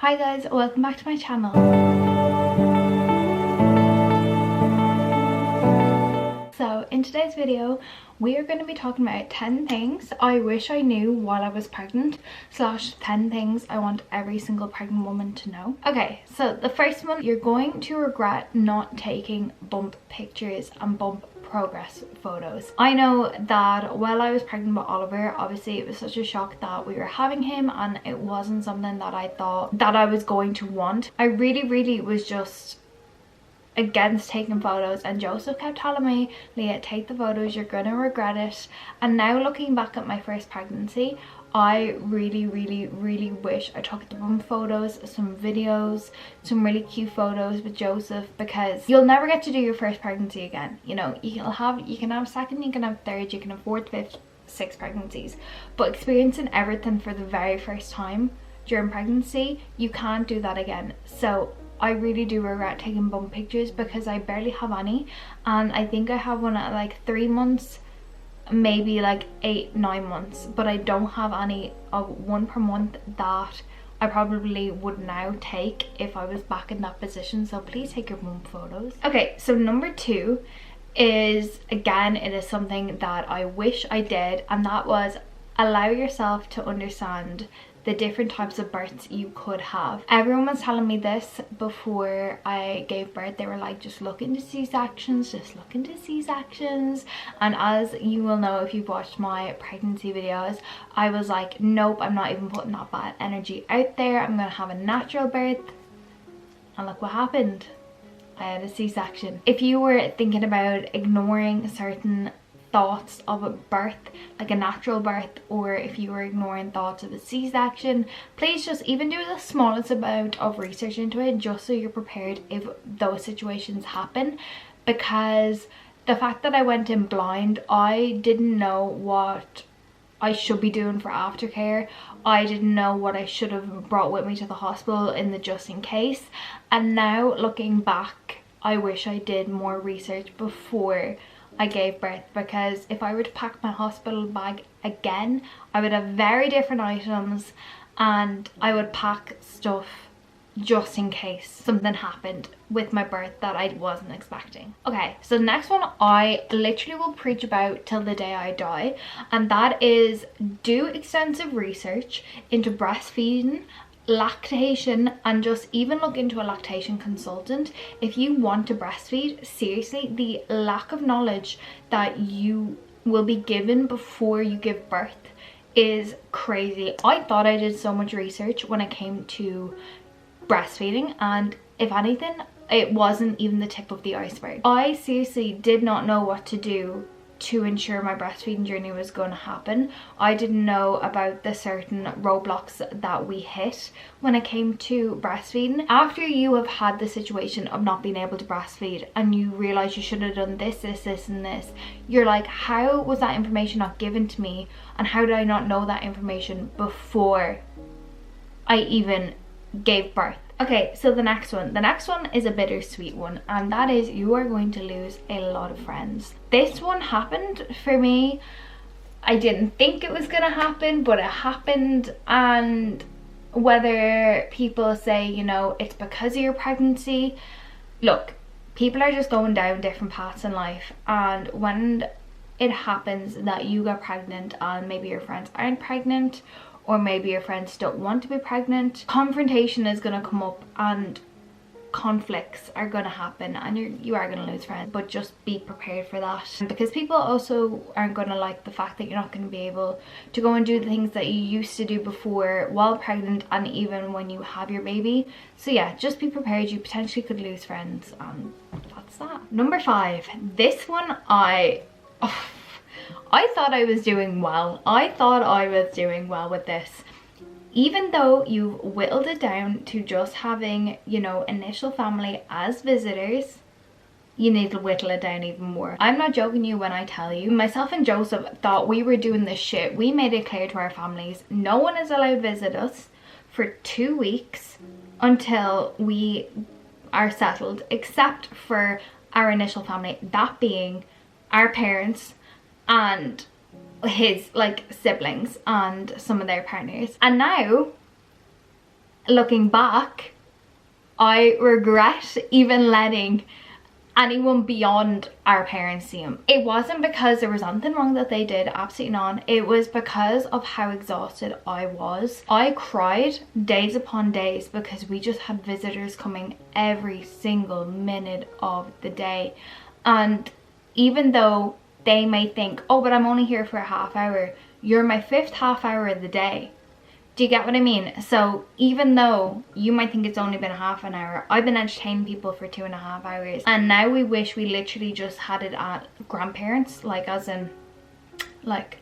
Hi guys, welcome back to my channel. So in today's video we are going to be talking about 10 things I wish I knew while I was pregnant / 10 things I want every single pregnant woman to know. Okay, so the first one, you're going to regret not taking bump pictures and bump progress photos. I know that while I was pregnant with Oliver, obviously it was such a shock that we were having him and it wasn't something that I thought that I was going to want. I really was just against taking photos, and Joseph kept telling me, Leah, take the photos, you're gonna regret it. And now looking back at my first pregnancy, I really wish I took the bump photos, some videos, some really cute photos with Joseph, because you'll never get to do your first pregnancy again. You know, you can have second, you can have third, you can have fourth, fifth, sixth pregnancies, but experiencing everything for the very first time during pregnancy, you can't do that again. So I really do regret taking bump pictures because I barely have any, and I think I have one at like 3 months, maybe like 8-9 months, but I don't have any of one per month that I probably would now take if I was back in that position. So please take your bump photos. Okay, so number 2 is, again, it is something that I wish I did, and that was allow yourself to understand the different types of births you could have. Everyone was telling me this before I gave birth. They were like, just look into C-sections, just look into C-sections. And as you will know if you've watched my pregnancy videos, I was like, nope, I'm not even putting that bad energy out there. I'm gonna have a natural birth. And look what happened. I had a C-section. If you were thinking about ignoring certain thoughts of a birth, like a natural birth, or if you were ignoring thoughts of a C-section, please just even do the smallest amount of research into it, just so you're prepared if those situations happen. Because the fact that I went in blind, I didn't know what I should be doing for aftercare. I didn't know what I should have brought with me to the hospital in the just in case. And now looking back, I wish I did more research before I gave birth, because if I were to pack my hospital bag again, I would have very different items, and I would pack stuff just in case something happened with my birth that I wasn't expecting. Okay, so the next one I literally will preach about till the day I die, and that is do extensive research into breastfeeding, lactation, and just even look into a lactation consultant if you want to breastfeed. Seriously, the lack of knowledge that you will be given before you give birth is crazy. I thought I did so much research when it came to breastfeeding, and if anything, it wasn't even the tip of the iceberg. I seriously did not know what to do to ensure my breastfeeding journey was going to happen. I didn't know about the certain roadblocks that we hit when it came to breastfeeding. After you have had the situation of not being able to breastfeed and you realize you should have done this and this, you're like, how was that information not given to me, and how did I not know that information before I even gave birth? Okay, so the next one is a bittersweet one, and that is you are going to lose a lot of friends. This one happened for me. I didn't think it was gonna happen, but it happened. And whether people say, you know, it's because of your pregnancy, look, people are just going down different paths in life, and when it happens that you get pregnant and maybe your friends aren't pregnant, or maybe your friends don't want to be pregnant, confrontation is going to come up and conflicts are going to happen, and you are going to lose friends. But just be prepared for that, because people also aren't going to like the fact that you're not going to be able to go and do the things that you used to do before while pregnant, and even when you have your baby. So yeah, just be prepared. You potentially could lose friends, and that's that. Number 5, this one I thought I was doing well. I thought I was doing well with this. Even though you've whittled it down to just having, you know, initial family as visitors, you need to whittle it down even more. I'm not joking you when I tell you, myself and Joseph thought we were doing this shit. We made it clear to our families, no one is allowed to visit us for 2 weeks until we are settled, except for our initial family, that being our parents and his like siblings and some of their partners. And now looking back, I regret even letting anyone beyond our parents see him. It wasn't because there was anything wrong that they did, absolutely not. It was because of how exhausted I was. I cried days upon days because we just had visitors coming every single minute of the day. And even though they may think, oh, but I'm only here for a half hour, you're my 5th half hour of the day. Do you get what I mean? So even though you might think it's only been a half an hour, I've been entertaining people for 2.5 hours. And now we wish we literally just had it at grandparents, like as in like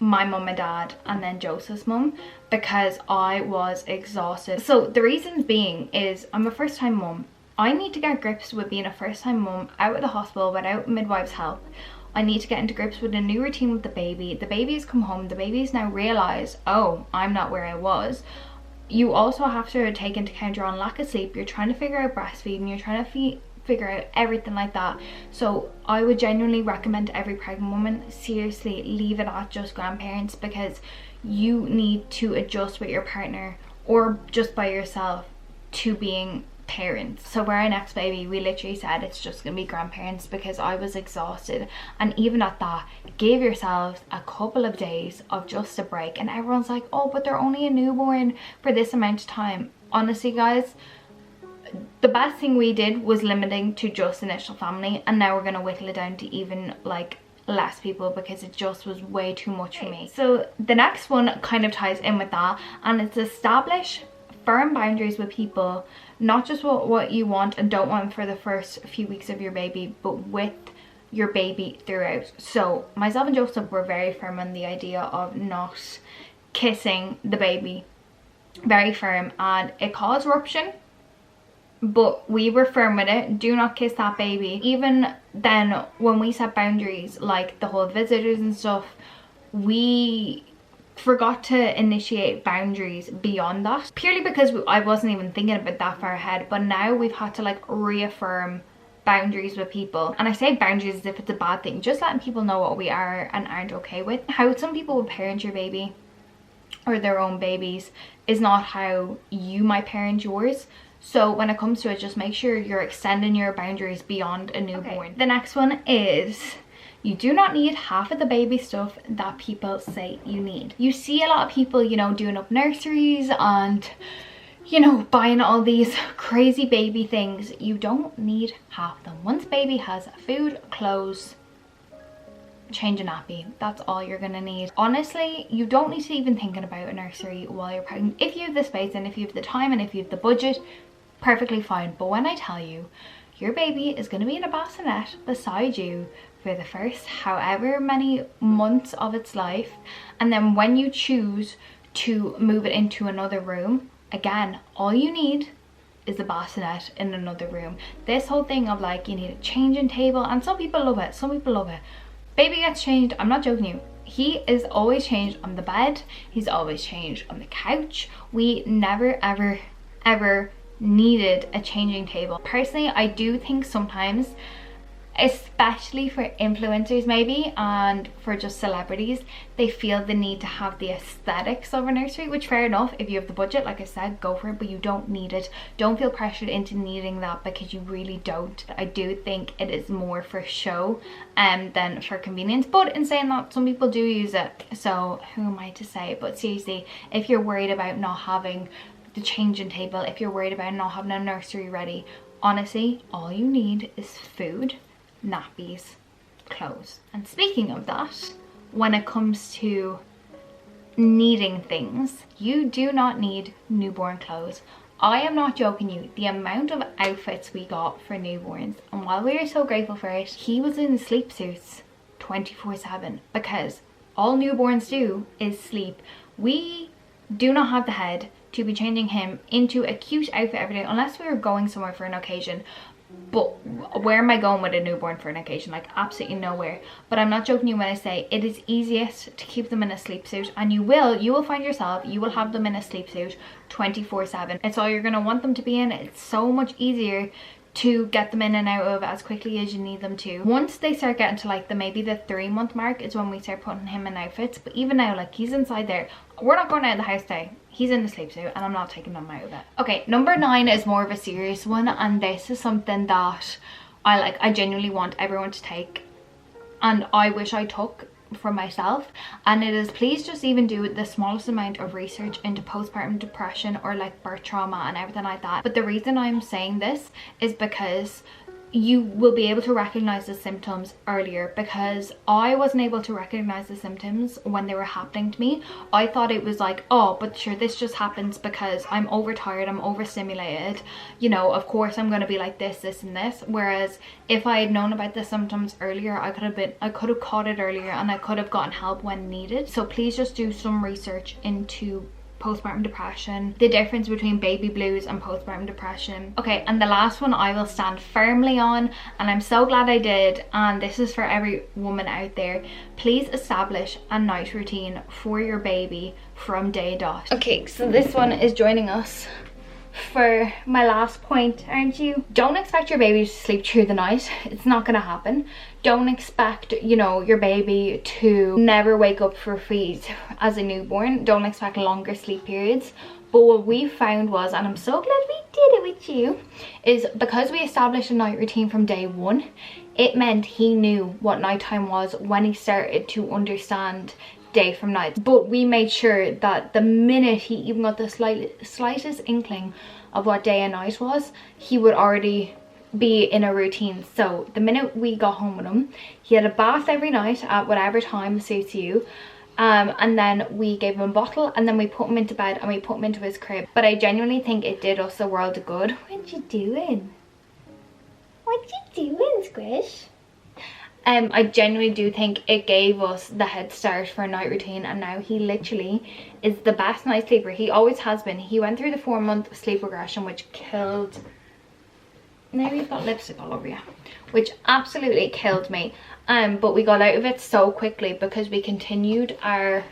my mum and dad and then Joseph's mum, because I was exhausted. So the reasons being is I'm a first time mum. I need to get grips with being a first time mum out of the hospital without midwife's help. I need to get into grips with a new routine with the baby. The baby has come home. The baby's now realised, oh, I'm not where I was. You also have to take into account your own lack of sleep. You're trying to figure out breastfeeding. You're trying to figure out everything like that. So I would genuinely recommend to every pregnant woman, seriously, leave it at just grandparents, because you need to adjust with your partner or just by yourself to being parents. So for our next baby, we literally said it's just gonna be grandparents because I was exhausted. And even at that, give yourselves a couple of days of just a break. And everyone's like, oh, but they're only a newborn for this amount of time. Honestly guys, the best thing we did was limiting to just initial family, and now we're gonna whittle it down to even like less people because it just was way too much for me. So the next one kind of ties in with that, and it's establish firm boundaries with people, not just what you want and don't want for the first few weeks of your baby, but with your baby throughout. So myself and Joseph were very firm on the idea of not kissing the baby, very firm, and it caused rupture, but we were firm with it. Do not kiss that baby. Even then, when we set boundaries, like the whole visitors and stuff, we forgot to initiate boundaries beyond that, purely because I wasn't even thinking about that far ahead. But now we've had to like reaffirm boundaries with people, and I say boundaries as if it's a bad thing, just letting people know what we are and aren't okay with. How some people would parent your baby or their own babies is not how you might parent yours. So when it comes to it, just make sure you're extending your boundaries beyond a newborn. Okay. The next one is, you do not need half of the baby stuff that people say you need. You see a lot of people, you know, doing up nurseries and, you know, buying all these crazy baby things. You don't need half them. Once baby has food, clothes, change a nappy, that's all you're gonna need. Honestly, you don't need to even thinking about a nursery while you're pregnant. If you have the space and if you have the time and if you have the budget, perfectly fine. But when I tell you, your baby is going to be in a bassinet beside you for the first however many months of its life, and then when you choose to move it into another room, again, all you need is a bassinet in another room. This whole thing of like, you need a changing table, and some people love it, some people love it. Baby gets changed, I'm not joking you, he is always changed on the bed, he's always changed on the couch. We never ever needed a changing table. Personally, I do think sometimes, especially for influencers maybe and for just celebrities, they feel the need to have the aesthetics of a nursery, which fair enough, if you have the budget, like I said, go for it, but you don't need it. Don't feel pressured into needing that, because you really don't. I do think it is more for show than for convenience, but in saying that, some people do use it, so who am I to say? But seriously, if you're worried about not having the changing table, if you're worried about not having a nursery ready, honestly, all you need is food, nappies, clothes. And speaking of that, when it comes to needing things, you do not need newborn clothes. I am not joking you, the amount of outfits we got for newborns, and while we are so grateful for it, he was in sleep suits 24/7, because all newborns do is sleep. We do not have the head to be changing him into a cute outfit every day, unless we were going somewhere for an occasion. But where am I going with a newborn for an occasion? Like, absolutely nowhere. But I'm not joking you when I say it is easiest to keep them in a sleep suit, and you will find yourself, you will have them in a sleep suit 24/7. It's all you're going to want them to be in. It's so much easier to get them in and out of as quickly as you need them to. Once they start getting to like maybe the 3-month mark is when we start putting him in outfits. But even now, like, he's inside there. We're not going out of the house today. He's in the sleep suit and I'm not taking him out of it. Okay, number 9 is more of a serious one, and this is something that I genuinely want everyone to take, and I wish I took for myself, and it is, please just even do the smallest amount of research into postpartum depression or like birth trauma and everything like that. But the reason I'm saying this is because you will be able to recognize the symptoms earlier, because I wasn't able to recognize the symptoms when they were happening to me. I thought it was like, oh, but sure, this just happens because I'm overtired, I'm overstimulated, you know, of course I'm going to be like this and this. Whereas if I had known about the symptoms earlier, I could have caught it earlier and I could have gotten help when needed. So please just do some research into postpartum depression, the difference between baby blues and postpartum depression. Okay, and the last one I will stand firmly on, and I'm so glad I did, and this is for every woman out there: please establish a night routine for your baby from day dot. Okay, so this one is joining us for my last point, aren't you? Don't expect your baby to sleep through the night. It's not gonna happen. Don't expect, you know, your baby to never wake up for feeds as a newborn. Don't expect longer sleep periods. But what we found was, and I'm so glad we did it with you, is because we established a night routine from day 1, it meant he knew what nighttime was when he started to understand day from night. But we made sure that the minute he even got the slightest inkling of what day and night was, he would already be in a routine. So the minute we got home with him, he had a bath every night at whatever time suits you, and then we gave him a bottle, and then we put him into bed and we put him into his crib. But I genuinely think it did us a world of good. What you doing? What you doing, Squish? I genuinely do think it gave us the head start for a night routine, and now he literally is the best night sleeper. He always has been. He went through the 4-month sleep regression, which killed... Now you've got lipstick all over you. Which absolutely killed me. But we got out of it so quickly because we continued our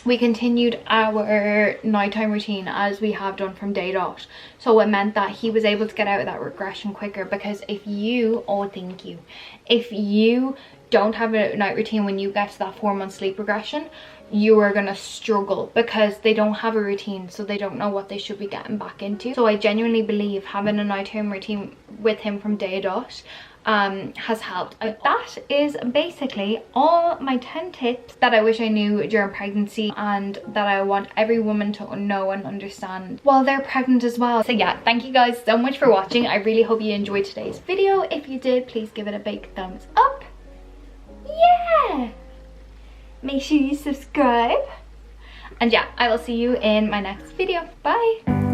nighttime routine as we have done from day dot. So it meant that he was able to get out of that regression quicker, because if you, oh thank you, if you don't have a night routine when you get to that 4-month sleep regression, you are gonna struggle because they don't have a routine, so they don't know what they should be getting back into. So I genuinely believe having a nighttime routine with him from day dot has helped. That is basically all my 10 tips that I wish I knew during pregnancy, and that I want every woman to know and understand while they're pregnant as well. So yeah, thank you guys so much for watching. I really hope you enjoyed today's video. If you did, please give it a big thumbs up. Yeah, make sure you subscribe, and yeah, I will see you in my next video. Bye.